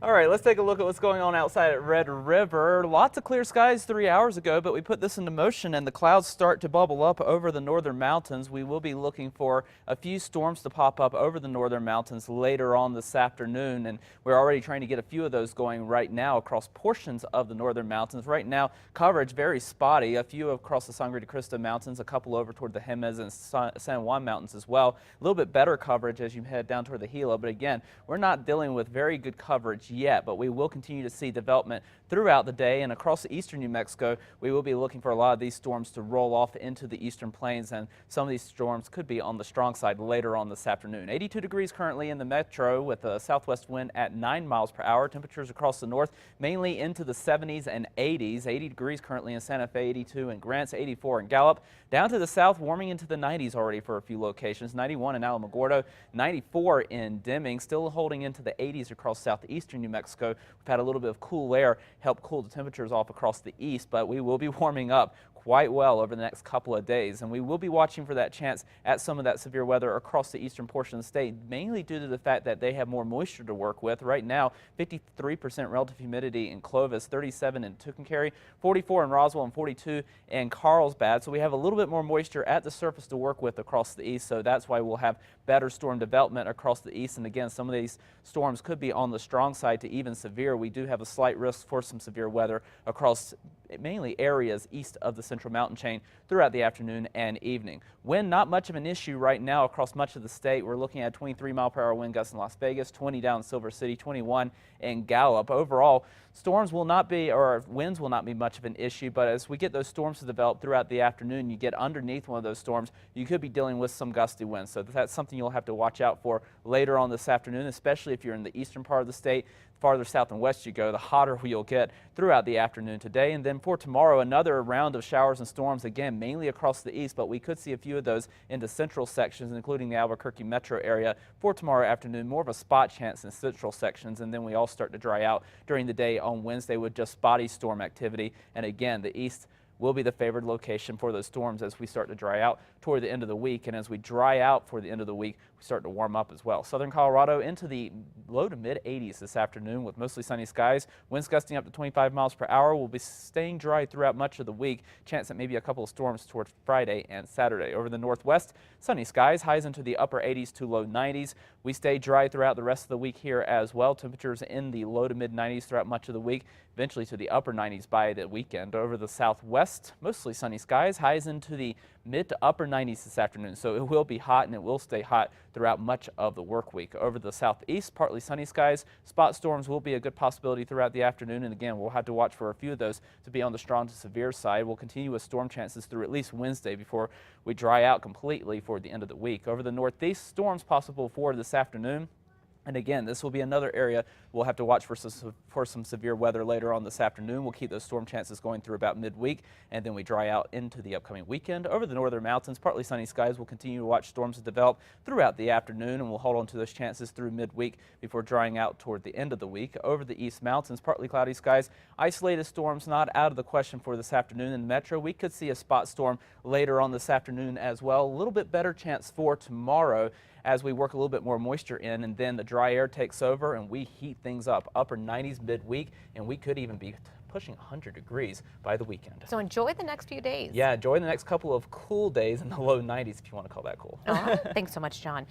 All right, let's take a look at what's going on outside at Red River. Lots of clear skies 3 hours ago, but we put this into motion and the clouds start to bubble up over the northern mountains. We will be looking for a few storms to pop up over the northern mountains later on this afternoon, and we're already trying to get a few of those going right now across portions of the northern mountains. Right now, coverage very spotty. A few across the Sangre de Cristo Mountains, a couple over toward the Jemez and San Juan Mountains as well. A little bit better coverage as you head down toward the Gila, but again, we're not dealing with very good coverage yet, but we will continue to see development throughout the day, and across the eastern New Mexico we will be looking for a lot of these storms to roll off into the eastern plains, and some of these storms could be on the strong side later on this afternoon. 82 degrees currently in the metro with a southwest wind at 9 miles per hour. Temperatures across the north mainly into the 70s and 80s. 80 degrees currently in Santa Fe, 82 in Grants, 84 in Gallup. Down to the south, warming into the 90s already for a few locations. 91 in Alamogordo, 94 in Deming, still holding into the 80s across southeastern New Mexico. We've had a little bit of cool air help cool the temperatures off across the east, but we will be warming up quite well over the next couple of days, and we will be watching for that chance at some of that severe weather across the eastern portion of the state, mainly due to the fact that they have more moisture to work with. Right now, 53% relative humidity in Clovis, 37 in Tucumcari, 44 in Roswell, and 42 in Carlsbad. So we have a little bit more moisture at the surface to work with across the east, so that's why we'll have better storm development across the east. And again, some of these storms could be on the strong side to even severe. We do have a slight risk for some severe weather across mainly areas east of the Central Mountain Chain throughout the afternoon and evening. Wind not much of an issue right now across much of the state. We're looking at 23-mile-per-hour wind gusts in Las Vegas, 20 down in Silver City, 21 in Gallup. Overall, storms will not be, or winds will not be much of an issue, but as we get those storms to develop throughout the afternoon, you get underneath one of those storms, you could be dealing with some gusty winds. So that's something you'll have to watch out for later on this afternoon, especially if you're in the eastern part of the state. Farther south and west you go, the hotter you'll get throughout the afternoon today. And then for tomorrow, another round of showers and storms, again, mainly across the east, but we could see a few of those into central sections, including the Albuquerque metro area for tomorrow afternoon. More of a spot chance in central sections, and then we all start to dry out during the day on Wednesday with just spotty storm activity. And again, the east will be the favored location for those storms as we start to dry out toward the end of the week. And as we dry out for the end of the week, we start to warm up as well. Southern Colorado into the low to mid 80s this afternoon with mostly sunny skies. Winds gusting up to 25 miles per hour. Will be staying dry throughout much of the week. Chance at maybe a couple of storms towards Friday and Saturday. Over the northwest, sunny skies, highs into the upper 80s to low 90s. We stay dry throughout the rest of the week here as well. Temperatures in the low to mid 90s throughout much of the week, eventually to the upper 90s by the weekend. Over the southwest, mostly sunny skies, highs into the mid to upper 90s this afternoon. So it will be hot, and it will stay hot throughout much of the work week. Over the southeast, partly sunny skies. Spot storms will be a good possibility throughout the afternoon, and again, we'll have to watch for a few of those to be on the strong to severe side. We'll continue with storm chances through at least Wednesday before we dry out completely for the end of the week. Over the northeast, storms possible for this afternoon. And again, this will be another area we'll have to watch for some severe weather later on this afternoon. We'll keep those storm chances going through about midweek, and then we dry out into the upcoming weekend. Over the northern mountains, partly sunny skies. We'll continue to watch storms develop throughout the afternoon, and we'll hold on to those chances through midweek before drying out toward the end of the week. Over the east mountains, partly cloudy skies. Isolated storms not out of the question for this afternoon in the metro. We could see a spot storm later on this afternoon as well. A little bit better chance for tomorrow as we work a little bit more moisture in, and then the dry air takes over and we heat things up. Upper 90s midweek, and we could even be pushing 100 degrees by the weekend. So enjoy the next few days. Yeah, enjoy the next couple of cool days in the low 90s if you want to call that cool. All right. Thanks so much, John.